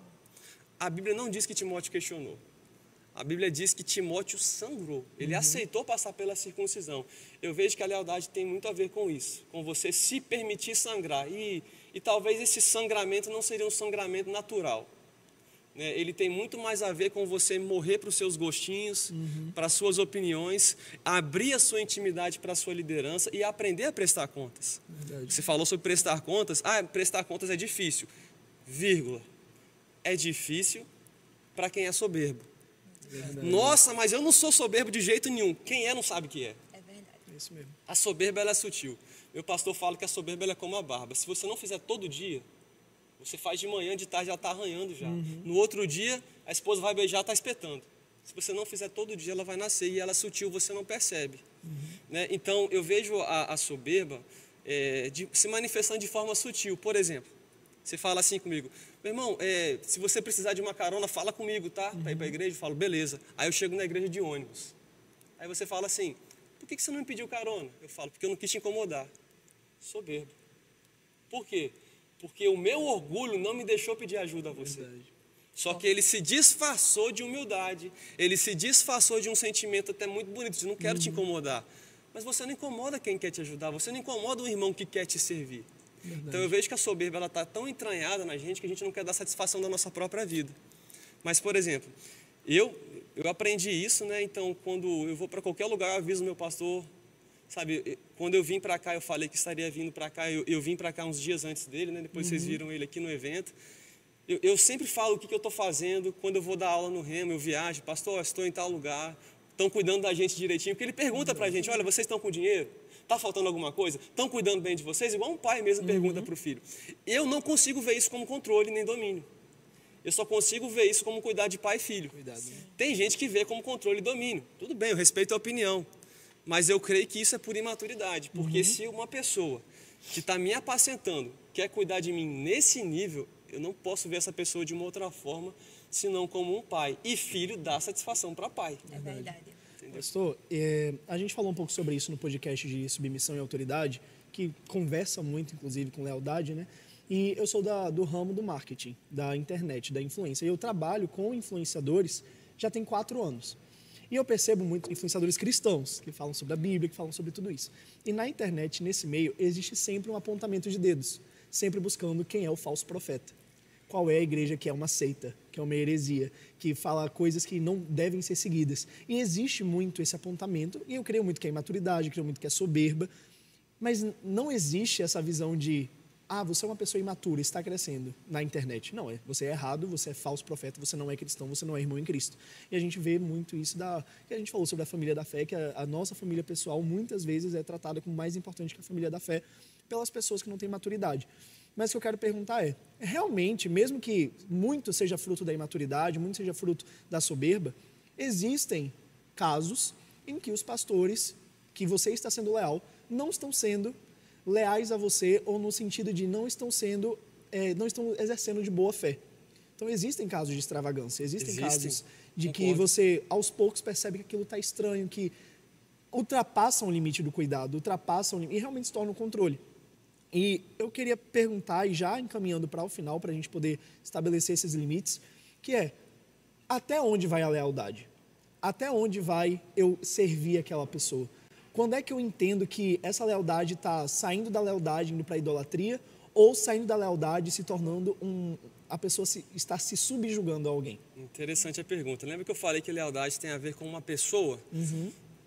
A Bíblia não diz que Timóteo questionou. A Bíblia diz que Timóteo sangrou. Ele aceitou passar pela circuncisão. Eu vejo que a lealdade tem muito a ver com isso. Com você se permitir sangrar. E talvez esse sangramento não seria um sangramento natural. Né? Ele tem muito mais a ver com você morrer para os seus gostinhos, para as suas opiniões, abrir a sua intimidade para a sua liderança e aprender a prestar contas. Verdade. Você falou sobre prestar contas. Prestar contas é difícil. Vírgula. É difícil para quem é soberbo. Verdade. Nossa, mas eu não sou soberbo de jeito nenhum. Quem é não sabe o que é. É verdade. É isso mesmo. A soberba ela é sutil. Meu pastor fala que a soberba ela é como a barba. Se você não fizer todo dia, Você faz de manhã, de tarde ela está arranhando já. No outro dia, a esposa vai beijar, está espetando. Se você não fizer todo dia, ela vai nascer e ela é sutil, você não percebe. Né? Então, eu vejo a soberba se manifestando de forma sutil. Por exemplo, você fala assim comigo, meu irmão, se você precisar de uma carona, fala comigo, tá? Para ir para a igreja, eu falo, beleza. Aí eu chego na igreja de ônibus. Aí você fala assim, por que você não me pediu carona? Eu falo, porque eu não quis te incomodar. Soberbo. Por quê? Porque o meu orgulho não me deixou pedir ajuda a você. Verdade. Só que ele se disfarçou de humildade, ele se disfarçou de um sentimento até muito bonito, de não quero te incomodar. Mas você não incomoda quem quer te ajudar, você não incomoda um irmão que quer te servir. Verdade. Então eu vejo que a soberba está tão entranhada na gente que a gente não quer dar satisfação da nossa própria vida. Mas, por exemplo, eu aprendi isso, né? Então quando eu vou para qualquer lugar, eu aviso meu pastor. Sabe, quando eu vim para cá, eu falei que estaria vindo para cá, eu vim para cá uns dias antes dele, né? Depois vocês viram ele aqui no evento. Eu sempre falo o que eu estou fazendo, quando eu vou dar aula no Rema, eu viajo, pastor, estou em tal lugar, estão cuidando da gente direitinho, porque ele pergunta para a gente, olha, vocês estão com dinheiro? Está faltando alguma coisa? Estão cuidando bem de vocês? Igual um pai mesmo pergunta para o filho. Eu não consigo ver isso como controle nem domínio. Eu só consigo ver isso como cuidar de pai e filho. Cuidado, né? Tem gente que vê como controle e domínio. Tudo bem, eu respeito a opinião. Mas eu creio que isso é por imaturidade, porque se uma pessoa que está me apacentando quer cuidar de mim nesse nível, eu não posso ver essa pessoa de uma outra forma, senão como um pai. E filho dá satisfação para pai. É verdade. Pastor, a gente falou um pouco sobre isso no podcast de submissão e autoridade, que conversa muito, inclusive, com lealdade, né? E eu sou do ramo do marketing, da internet, da influência. E eu trabalho com influenciadores já tem 4 anos. E eu percebo muito influenciadores cristãos que falam sobre a Bíblia, que falam sobre tudo isso. E na internet, nesse meio, existe sempre um apontamento de dedos, sempre buscando quem é o falso profeta. Qual é a igreja que é uma seita, que é uma heresia, que fala coisas que não devem ser seguidas. E existe muito esse apontamento, e eu creio muito que é imaturidade, creio muito que é soberba, mas não existe essa visão de você é uma pessoa imatura, está crescendo na internet. Não, você é errado, você é falso profeta, você não é cristão, você não é irmão em Cristo. E a gente vê muito isso que a gente falou sobre a família da fé, que a nossa família pessoal muitas vezes é tratada como mais importante que a família da fé pelas pessoas que não têm maturidade. Mas o que eu quero perguntar realmente, mesmo que muito seja fruto da imaturidade, muito seja fruto da soberba, existem casos em que os pastores, que você está sendo leal, não estão sendo leais a você, ou no sentido de não estão exercendo de boa fé. Então existem casos de extravagância, existem casos de que você aos poucos percebe que aquilo está estranho, que ultrapassam o limite do cuidado, e realmente se torna um controle. E eu queria perguntar, e já encaminhando para o final, para a gente poder estabelecer esses limites, que é, até onde vai a lealdade? Até onde vai eu servir aquela pessoa? Quando é que eu entendo que essa lealdade está saindo da lealdade indo para a idolatria, ou saindo da lealdade e se tornando a pessoa está se subjugando a alguém? Interessante a pergunta. Lembra que eu falei que lealdade tem a ver com uma pessoa?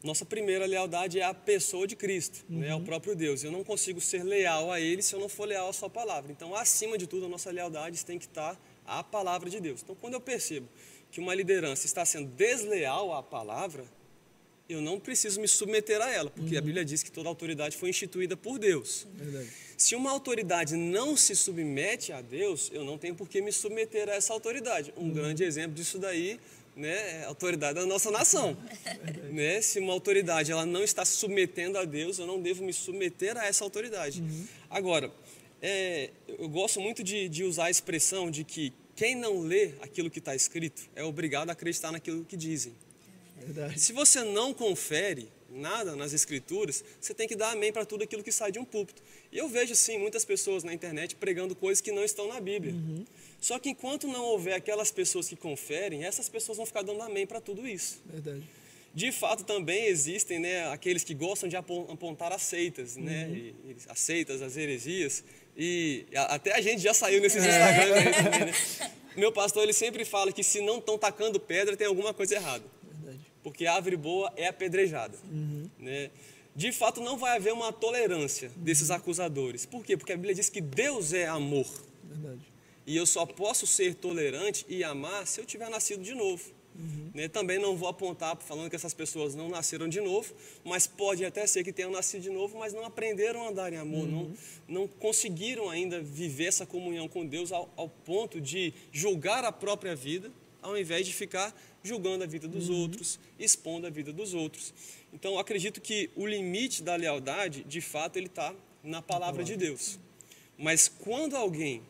Nossa primeira lealdade é a pessoa de Cristo, né? É o próprio Deus. Eu não consigo ser leal a Ele se eu não for leal à sua palavra. Então, acima de tudo, a nossa lealdade tem que estar à palavra de Deus. Então, quando eu percebo que uma liderança está sendo desleal à palavra, eu não preciso me submeter a ela, porque a Bíblia diz que toda autoridade foi instituída por Deus. Verdade. Se uma autoridade não se submete a Deus, eu não tenho por que me submeter a essa autoridade. Um grande exemplo disso daí, né, é a autoridade da nossa nação. Né? Se uma autoridade ela não está se submetendo a Deus, eu não devo me submeter a essa autoridade. Agora, eu gosto muito de usar a expressão de que quem não lê aquilo que está escrito é obrigado a acreditar naquilo que dizem. Verdade. Se você não confere nada nas escrituras, você tem que dar amém para tudo aquilo que sai de um púlpito. E eu vejo, sim, muitas pessoas na internet pregando coisas que não estão na Bíblia. Só que enquanto não houver aquelas pessoas que conferem, essas pessoas vão ficar dando amém para tudo isso. Verdade. De fato, também existem, né, aqueles que gostam de apontar as seitas, né, as seitas, as heresias, e até a gente já saiu nesses Instagrams também, né? Meu pastor, ele sempre fala que se não estão tacando pedra, tem alguma coisa errada. Porque a árvore boa é apedrejada. Né? De fato, não vai haver uma tolerância desses acusadores. Por quê? Porque a Bíblia diz que Deus é amor. Verdade. E eu só posso ser tolerante e amar se eu tiver nascido de novo. Né? Também não vou apontar falando que essas pessoas não nasceram de novo, mas pode até ser que tenham nascido de novo, mas não aprenderam a andar em amor, não conseguiram ainda viver essa comunhão com Deus ao ponto de julgar a própria vida, ao invés de ficar julgando a vida dos outros, expondo a vida dos outros. Então, acredito que o limite da lealdade, de fato, ele está na palavra de Deus. Mas quando alguém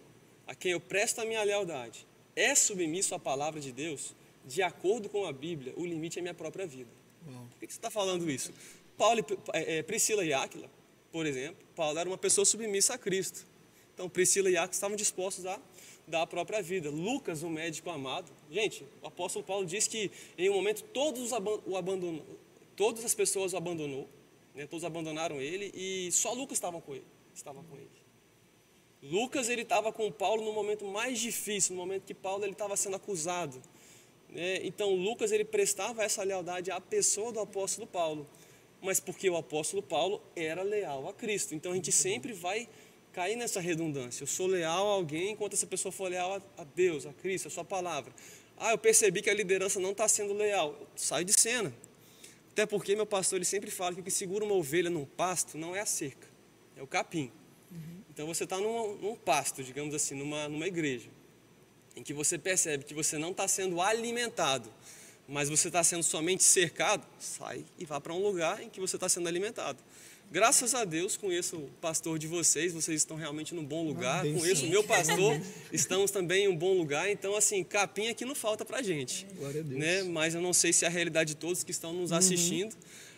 a quem eu presto a minha lealdade é submisso à palavra de Deus, de acordo com a Bíblia, o limite é minha própria vida. Por que você está falando isso? Priscila e Áquila, por exemplo, Paulo era uma pessoa submissa a Cristo. Então, Priscila e Áquila estavam dispostos a dar a própria vida. Lucas, o médico amado, gente, o apóstolo Paulo diz que em um momento todas as pessoas o abandonou, né? Todos abandonaram ele e só Lucas estava com ele. Lucas, ele estava com Paulo no momento mais difícil, no momento que Paulo estava sendo acusado. Né? Então, Lucas, ele prestava essa lealdade à pessoa do apóstolo Paulo, mas porque o apóstolo Paulo era leal a Cristo. Então, a gente sempre vai cair nessa redundância. Eu sou leal a alguém enquanto essa pessoa for leal a Deus, a Cristo, a sua palavra. Eu percebi que a liderança não está sendo leal. Sai de cena. Até porque meu pastor ele sempre fala que o que segura uma ovelha num pasto não é a cerca, é o capim. Então você está num pasto, digamos assim, numa igreja, em que você percebe que você não está sendo alimentado, mas você está sendo somente cercado, sai e vá para um lugar em que você está sendo alimentado. Graças a Deus, conheço o pastor de vocês estão realmente num bom lugar, conheço o meu pastor, estamos também em um bom lugar, então assim, capim aqui não falta para a gente. Glória a Deus. Né? Mas eu não sei se é a realidade de todos que estão nos assistindo.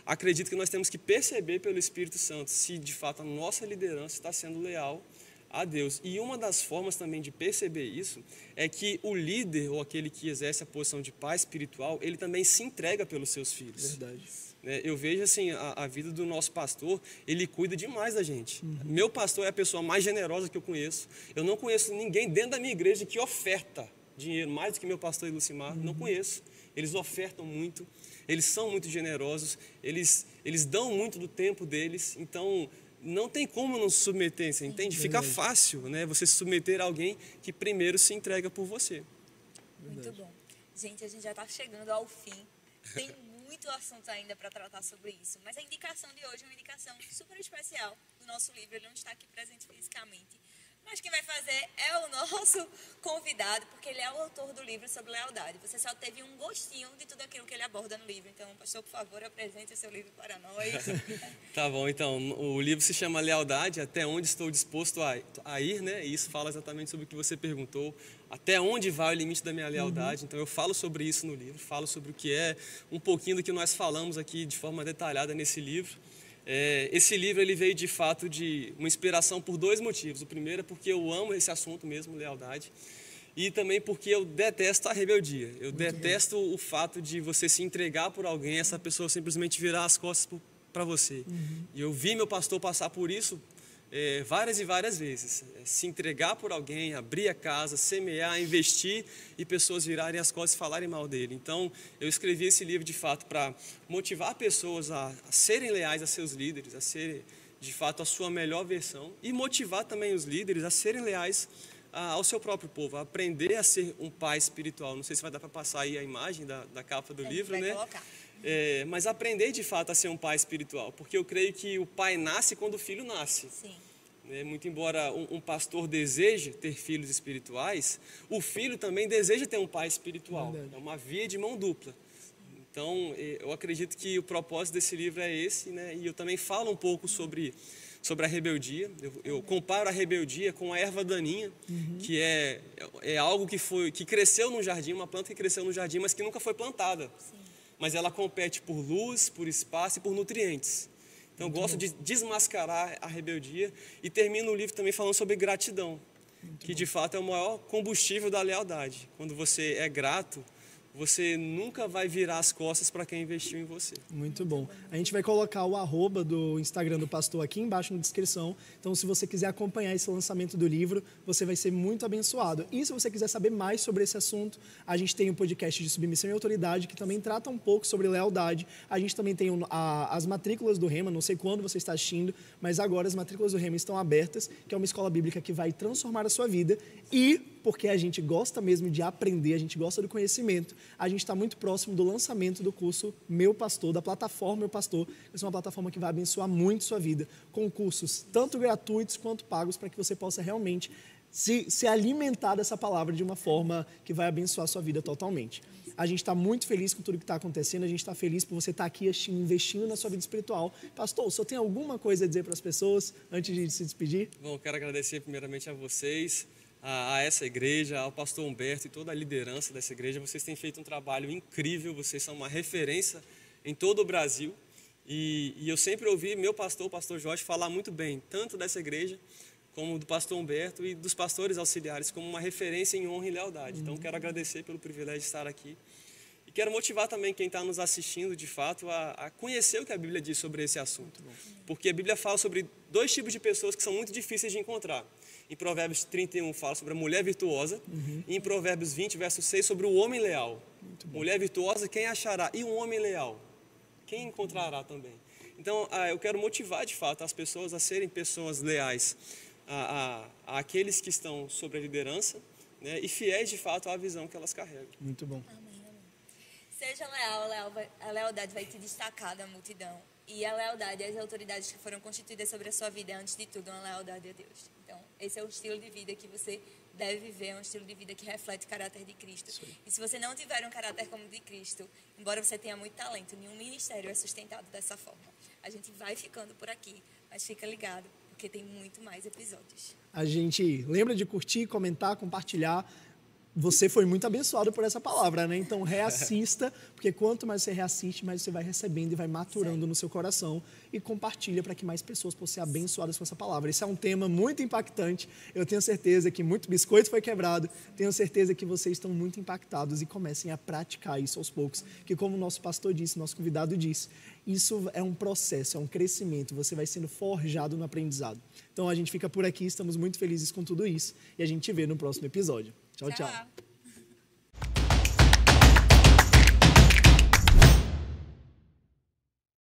Acredito que nós temos que perceber pelo Espírito Santo se de fato a nossa liderança está sendo leal a Deus. E uma das formas também de perceber isso é que o líder ou aquele que exerce a posição de pai espiritual, ele também se entrega pelos seus filhos. Verdade. Eu vejo assim, a vida do nosso pastor, ele cuida demais da gente. Meu pastor é a pessoa mais generosa que eu conheço. Eu não conheço ninguém dentro da minha igreja que oferta dinheiro mais do que meu pastor e Lucimar. Não conheço. Eles ofertam muito. Eles são muito generosos, eles dão muito do tempo deles, então não tem como não se submeter, você entende? Fica fácil, né, você se submeter a alguém que primeiro se entrega por você. Muito bom. Gente, a gente já está chegando ao fim, tem muito assunto ainda para tratar sobre isso, mas a indicação de hoje é uma indicação super especial do nosso livro, ele não está aqui presente fisicamente. Mas quem vai fazer é o nosso convidado, porque ele é o autor do livro sobre lealdade. Você só teve um gostinho de tudo aquilo que ele aborda no livro. Então, pastor, por favor, apresente o seu livro para nós. Tá bom, então, o livro se chama Lealdade, Até Onde Estou Disposto a Ir, né? E isso fala exatamente sobre o que você perguntou. Até onde vai o limite da minha lealdade? Então, eu falo sobre isso no livro, falo sobre o que é, um pouquinho do que nós falamos aqui de forma detalhada nesse livro. Esse livro ele veio de fato de uma inspiração por dois motivos. O primeiro é porque eu amo esse assunto mesmo, lealdade, e também porque eu detesto a rebeldia. Eu detesto o fato de você se entregar por alguém e essa pessoa simplesmente virar as costas para você. E eu vi meu pastor passar por isso várias e várias vezes. Se entregar por alguém, abrir a casa, semear, investir e pessoas virarem as costas e falarem mal dele. Então, eu escrevi esse livro de fato para motivar pessoas a serem leais a seus líderes, a serem de fato a sua melhor versão e motivar também os líderes a serem leais ao seu próprio povo, a aprender a ser um pai espiritual. Não sei se vai dar para passar aí a imagem da capa do livro, né? Mas aprender de fato a ser um pai espiritual, porque eu creio que o pai nasce quando o filho nasce. Sim. Muito embora um pastor deseje ter filhos espirituais, o filho também deseja ter um pai espiritual. Verdade. É uma via de mão dupla. Então, eu acredito que o propósito desse livro é esse, né? E eu também falo um pouco sobre a rebeldia. Eu comparo a rebeldia com a erva daninha, que é algo que cresceu no jardim, uma planta que cresceu no jardim, mas que nunca foi plantada. Sim. Mas ela compete por luz, por espaço e por nutrientes. Então, eu gosto de desmascarar a rebeldia e termino o livro também falando sobre gratidão, que de fato é o maior combustível da lealdade. Quando você é grato, você nunca vai virar as costas para quem investiu em você. Muito bom. A gente vai colocar o @ do Instagram do pastor aqui embaixo na descrição. Então, se você quiser acompanhar esse lançamento do livro, você vai ser muito abençoado. E se você quiser saber mais sobre esse assunto, a gente tem um podcast de submissão e autoridade que também trata um pouco sobre lealdade. A gente também tem as matrículas do Rema, não sei quando você está assistindo, mas agora as matrículas do Rema estão abertas, que é uma escola bíblica que vai transformar a sua vida. E porque a gente gosta mesmo de aprender, a gente gosta do conhecimento, a gente está muito próximo do lançamento do curso Meu Pastor, da plataforma Meu Pastor. Essa é uma plataforma que vai abençoar muito sua vida, com cursos tanto gratuitos quanto pagos, para que você possa realmente se alimentar dessa palavra de uma forma que vai abençoar a sua vida totalmente. A gente está muito feliz com tudo que está acontecendo, a gente está feliz por você estar aqui investindo na sua vida espiritual. Pastor, o senhor tem alguma coisa a dizer para as pessoas antes de se despedir? Bom, quero agradecer primeiramente a vocês, a essa igreja, ao pastor Humberto e toda a liderança dessa igreja. Vocês têm feito um trabalho incrível, vocês são uma referência em todo o Brasil. E eu sempre ouvi meu pastor, o pastor Jorge, falar muito bem, tanto dessa igreja, como do pastor Humberto e dos pastores auxiliares, como uma referência em honra e lealdade. Então, quero agradecer pelo privilégio de estar aqui. E quero motivar também quem está nos assistindo, de fato, a conhecer o que a Bíblia diz sobre esse assunto. Porque a Bíblia fala sobre dois tipos de pessoas que são muito difíceis de encontrar. Em Provérbios 31 fala sobre a mulher virtuosa, e em Provérbios 20, verso 6, sobre o homem leal. Mulher virtuosa, quem achará? E um homem leal? Quem encontrará também? Então, eu quero motivar, de fato, as pessoas a serem pessoas leais, àqueles que estão sobre a liderança, né, e fiéis de fato à visão que elas carregam. Muito bom. Amém, amém. Seja leal, a lealdade vai te destacar da multidão. E a lealdade às autoridades que foram constituídas sobre a sua vida é, antes de tudo, uma lealdade a Deus. Então, esse é o estilo de vida que você deve viver, é um estilo de vida que reflete o caráter de Cristo. Sim. E se você não tiver um caráter como o de Cristo, embora você tenha muito talento, nenhum ministério é sustentado dessa forma. A gente vai ficando por aqui, mas fica ligado, porque tem muito mais episódios. A gente lembra de curtir, comentar, compartilhar. Você foi muito abençoado por essa palavra, né? Então, reassista, porque quanto mais você reassiste, mais você vai recebendo e vai maturando no seu coração, e compartilha para que mais pessoas possam ser abençoadas com essa palavra. Esse é um tema muito impactante. Eu tenho certeza que muito biscoito foi quebrado. Tenho certeza que vocês estão muito impactados e comecem a praticar isso aos poucos. Que, como o nosso pastor disse, nosso convidado disse, isso é um processo, é um crescimento. Você vai sendo forjado no aprendizado. Então, a gente fica por aqui. Estamos muito felizes com tudo isso. E a gente te vê no próximo episódio. Tchau, tchau.